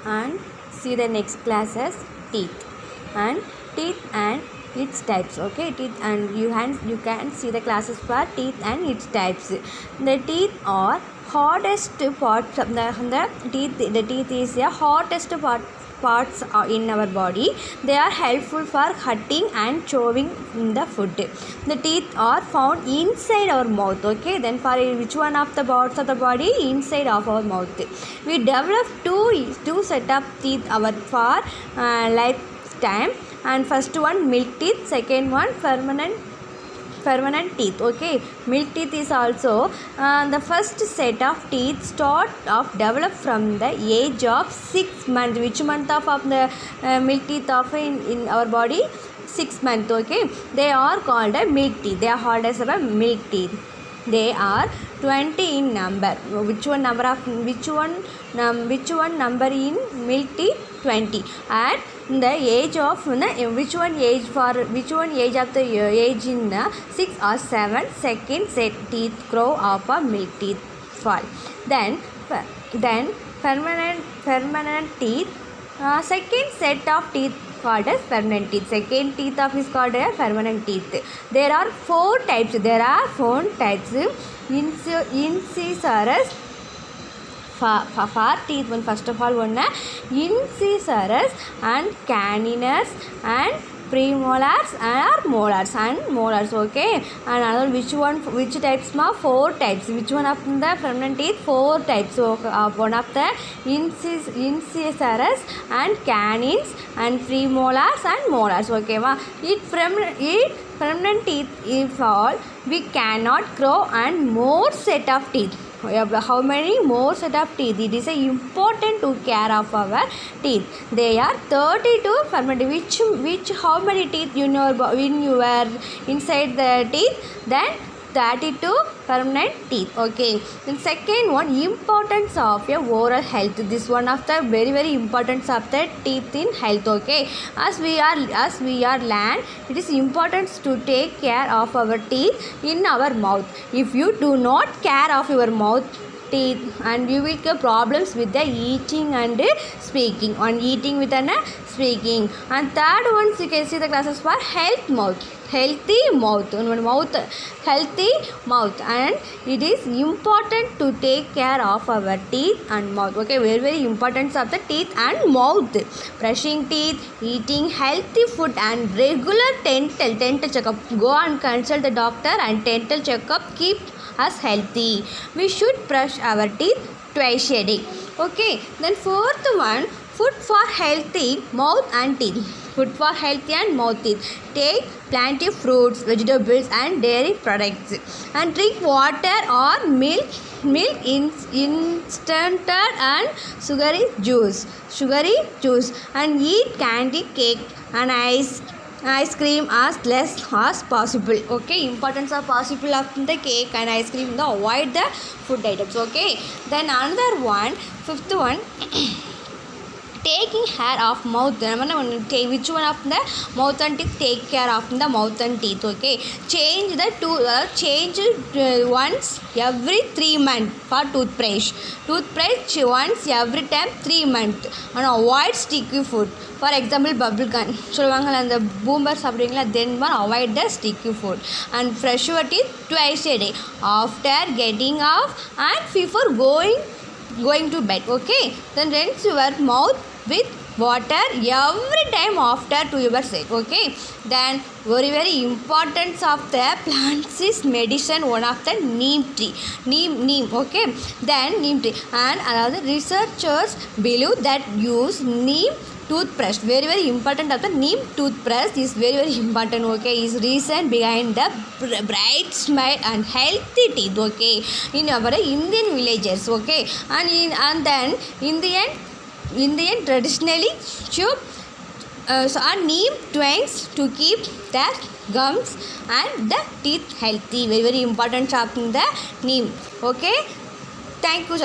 and see the next classes teeth and its types. Okay, teeth and you can see the classes for teeth and its types. The teeth are hardest parts of the teeth. The teeth is the hardest parts in our body. They are helpful for cutting and chewing the food. The teeth are found inside our mouth. Okay, then for which one of the parts of the body? Inside of our mouth. We develop two set of teeth for lifetime, and first one milk teeth, second one permanent teeth. Okay, milk teeth is also the first set of teeth start of develop from the age of 6 months. Which month of the milk teeth of in our body? 6 months. Okay, they are called a milk teeth. They are called as a milk teeth. They are 20 in number. Which one number in milk teeth? 20. At the age of which one age of the age in 6 or 7, second set teeth grow of a milk teeth fall. Then permanent teeth, second set of teeth called as permanent teeth. Second teeth of is called as permanent teeth. There are four types. Incisors. For teeth, one first of all one incisors and canines and premolars and molars and molars. Okay, and another which types? Four types. Which one of the permanent teeth? Four types. So one of the incisors and canines and premolars and molars. Okay, permanent teeth if all we cannot grow and more set of teeth. How many more set of teeth? It is important to care of our teeth. They are 32 permanent. Which how many teeth in your inside the teeth? Then 32 permanent teeth. Okay, then second one, importance of your oral health. This one of the very importance of the teeth in health. Okay, as we are learned, it is important to take care of our teeth in our mouth. If you do not care of your mouth teeth, and you will get problems with the eating and speaking. On eating with an speaking. And third one, you can see the classes for healthy mouth, healthy mouth, and it is important to take care of our teeth and mouth. Okay, very importance of the teeth and mouth. Brushing teeth, eating healthy food, and regular dental checkup. Go and consult the doctor, and dental checkup keep us healthy. We should brush our teeth twice a day. Okay, then fourth one, food for healthy mouth and teeth. Food for healthy and mouth teeth. Take plenty of fruits, vegetables, and dairy products, and drink water or milk instant and sugary juice, and eat candy, cake, and ice cream as less as possible. Okay, importance of possible of the cake and ice cream. Avoid the food items. Okay, then another one, fifth one, taking care of mouth. Which one of the mouth and teeth? Take care of the mouth and teeth. Okay, change once every 3 months for toothbrush once every time 3 months, and avoid sticky food. For example, bubble gum சொல்லுவாங்கல, அந்த பூம்பர் சாப்பிடுவீங்களா, then avoid the sticky food, and brush your teeth twice a day after getting off and before going to bed. Okay, then rinse your mouth with water every time after to your set. Okay, then very importance of the plants is medicine. One of the neem tree, neem. Okay, then neem tree, and another researchers believe that use neem toothbrush. Very important of the neem toothbrush is very important. Okay, is reason behind the bright smile and healthy teeth. Okay, in our Indian villages. Okay, and then Indian traditionally chew neem twigs to keep the gums and the teeth healthy. Very important of the neem. Okay, thank you.